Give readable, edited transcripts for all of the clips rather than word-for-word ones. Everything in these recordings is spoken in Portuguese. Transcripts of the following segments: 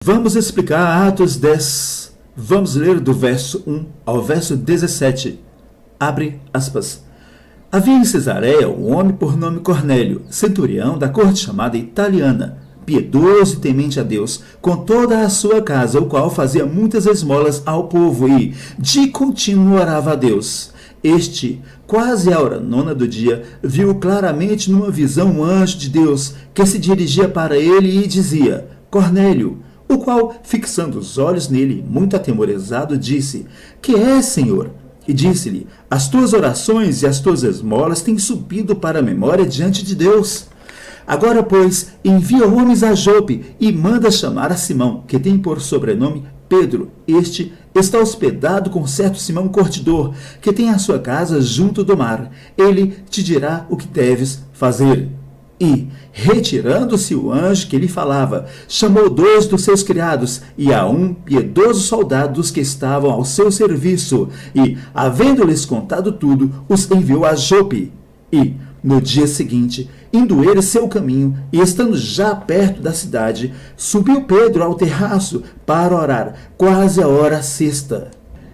Vamos explicar Atos 10. Vamos ler do verso 1 ao verso 17. Abre aspas. Havia em Cesareia um homem por nome Cornélio, centurião da corte chamada Italiana, piedoso e temente a Deus, com toda a sua casa, o qual fazia muitas esmolas ao povo e, de contínuo, orava a Deus. Este, quase à hora nona do dia, viu claramente numa visão um anjo de Deus, que se dirigia para ele e dizia: Cornélio, o qual, fixando os olhos nele, muito atemorizado, disse: Que é, Senhor? E disse-lhe: As tuas orações e as tuas esmolas têm subido para a memória diante de Deus. Agora, pois, envia homens a Jope e manda chamar a Simão, que tem por sobrenome Pedro. Este está hospedado com certo Simão Curtidor, que tem a sua casa junto do mar. Ele te dirá o que deves fazer. E, retirando-se o anjo que lhe falava, chamou 2 dos seus criados e a um piedoso soldado dos que estavam ao seu serviço, e, havendo-lhes contado tudo, os enviou a Jope. E, no dia seguinte, indo ele seu caminho, e estando já perto da cidade, subiu Pedro ao terraço para orar, quase a hora sexta.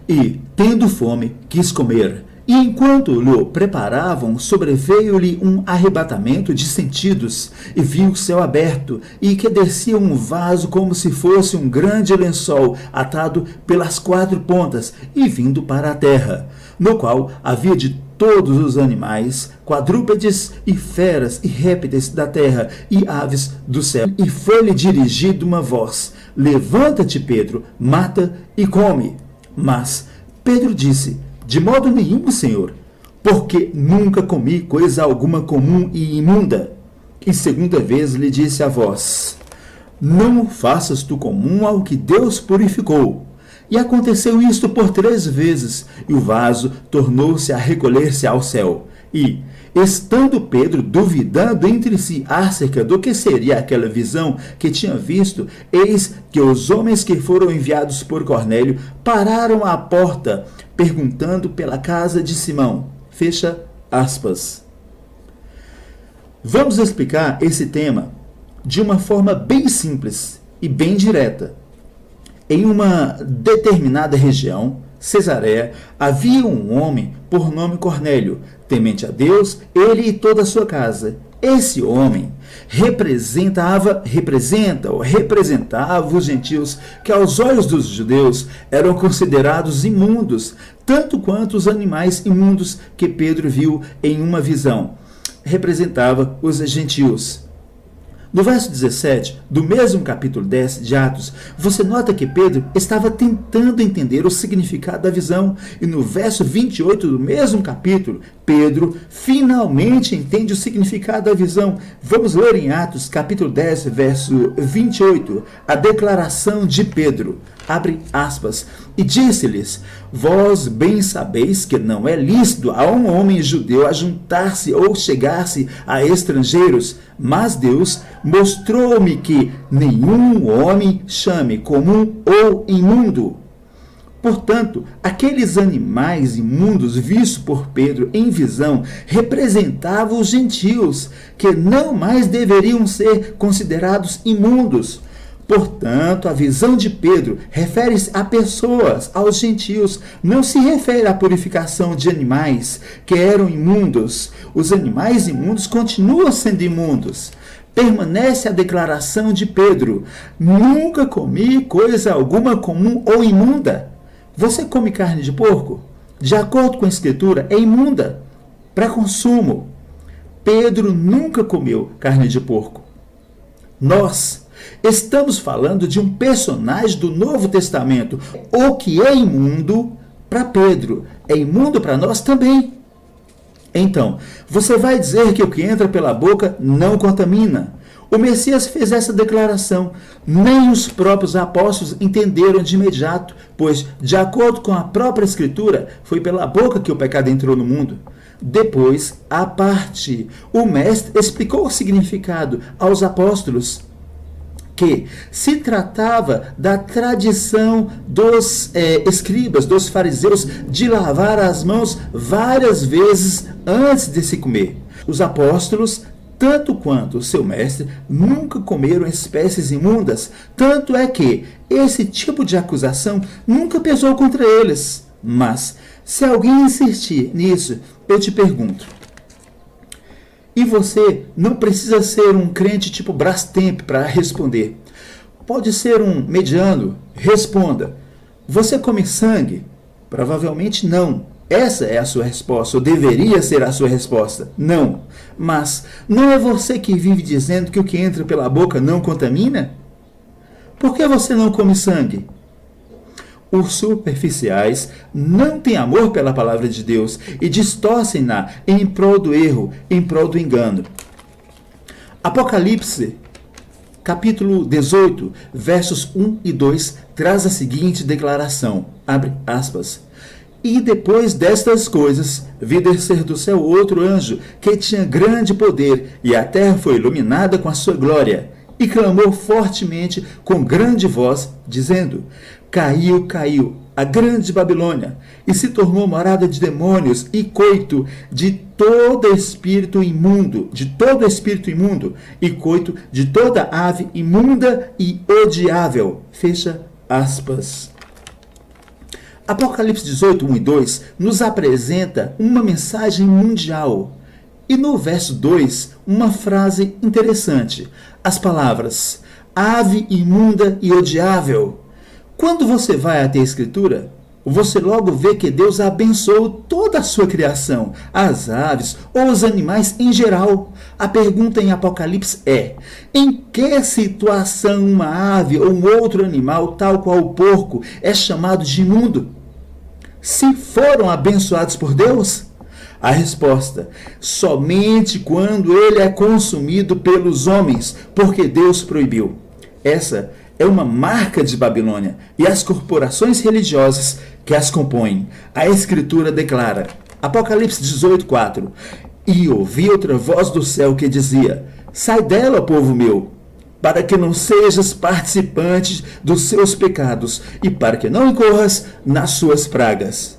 E, tendo fome, quis comer. E enquanto lhe preparavam, sobreveio-lhe um arrebatamento de sentidos, e viu o céu aberto, e que descia um vaso como se fosse um grande lençol, atado pelas 4 pontas, e vindo para a terra, no qual havia de todos os animais, quadrúpedes e feras e répteis da terra e aves do céu. E foi-lhe dirigida uma voz: Levanta-te, Pedro, mata e come. Mas Pedro disse: De modo nenhum, Senhor, porque nunca comi coisa alguma comum e imunda. E segunda vez lhe disse a voz: Não faças tu comum ao que Deus purificou. E aconteceu isto por 3 vezes, e o vaso tornou-se a recolher-se ao céu. E, estando Pedro duvidando entre si acerca do que seria aquela visão que tinha visto, eis que os homens que foram enviados por Cornélio pararam à porta, perguntando pela casa de Simão. Fecha aspas. Vamos explicar esse tema de uma forma bem simples e bem direta. Em uma determinada região, Cesareia, havia um homem por nome Cornélio, temente a Deus, ele e toda a sua casa. Esse homem representava os gentios, que aos olhos dos judeus eram considerados imundos, tanto quanto os animais imundos que Pedro viu em uma visão. Representava os gentios. No verso 17, do mesmo capítulo 10 de Atos, você nota que Pedro estava tentando entender o significado da visão. E no verso 28 do mesmo capítulo, Pedro finalmente entende o significado da visão. Vamos ler em Atos, capítulo 10, verso 28, a declaração de Pedro. Abre aspas. E disse-lhes: Vós bem sabeis que não é lícito a um homem judeu ajuntar-se ou chegar-se a estrangeiros, mas Deus mostrou-me que nenhum homem chame comum ou imundo. Portanto, aqueles animais imundos vistos por Pedro em visão representavam os gentios, que não mais deveriam ser considerados imundos. Portanto, a visão de Pedro refere-se a pessoas, aos gentios, não se refere à purificação de animais que eram imundos. Os animais imundos continuam sendo imundos. Permanece a declaração de Pedro: Nunca comi coisa alguma comum ou imunda. Você come carne de porco? De acordo com a Escritura, é imunda para consumo. Pedro nunca comeu carne de porco. Nós estamos falando de um personagem do Novo Testamento. O que é imundo para Pedro é imundo para nós também. Então, você vai dizer que o que entra pela boca não contamina. O Messias fez essa declaração. Nem os próprios apóstolos entenderam de imediato, pois, de acordo com a própria Escritura, foi pela boca que o pecado entrou no mundo. Depois, à parte, o Mestre explicou o significado aos apóstolos, que se tratava da tradição dos escribas, dos fariseus, de lavar as mãos várias vezes antes de se comer. Os apóstolos tanto quanto o seu mestre, nunca comeram espécies imundas, tanto é que esse tipo de acusação nunca pesou contra eles. Mas, se alguém insistir nisso, eu te pergunto, e você não precisa ser um crente tipo Brastemp para responder. Pode ser um mediano. Responda. Você come sangue? Provavelmente não. Essa é a sua resposta, ou deveria ser a sua resposta. Não. Mas não é você que vive dizendo que o que entra pela boca não contamina? Por que você não come sangue? Os superficiais não têm amor pela palavra de Deus e distorcem-na em prol do erro, em prol do engano. Apocalipse, capítulo 18, versos 1 e 2, traz a seguinte declaração, abre aspas. E depois destas coisas, vi descer do céu outro anjo, que tinha grande poder, e a terra foi iluminada com a sua glória. E clamou fortemente com grande voz, dizendo, caiu, caiu, a grande Babilônia, e se tornou morada de demônios e coito de todo espírito imundo, e coito de toda ave imunda e odiável. Fecha aspas. Apocalipse 18, 1 e 2 nos apresenta uma mensagem mundial. E no verso 2, uma frase interessante. As palavras, ave imunda e odiável. Quando você vai até a Escritura, você logo vê que Deus abençoou toda a sua criação, as aves ou os animais em geral. A pergunta em Apocalipse é, em que situação uma ave ou um outro animal, tal qual o porco, é chamado de imundo? Se foram abençoados por Deus? A resposta, somente quando ele é consumido pelos homens, porque Deus proibiu. Essa é uma marca de Babilônia e as corporações religiosas que as compõem. A Escritura declara, Apocalipse 18, 4, e ouvi outra voz do céu que dizia, sai dela, povo meu, para que não sejas participante dos seus pecados e para que não incorras nas suas pragas.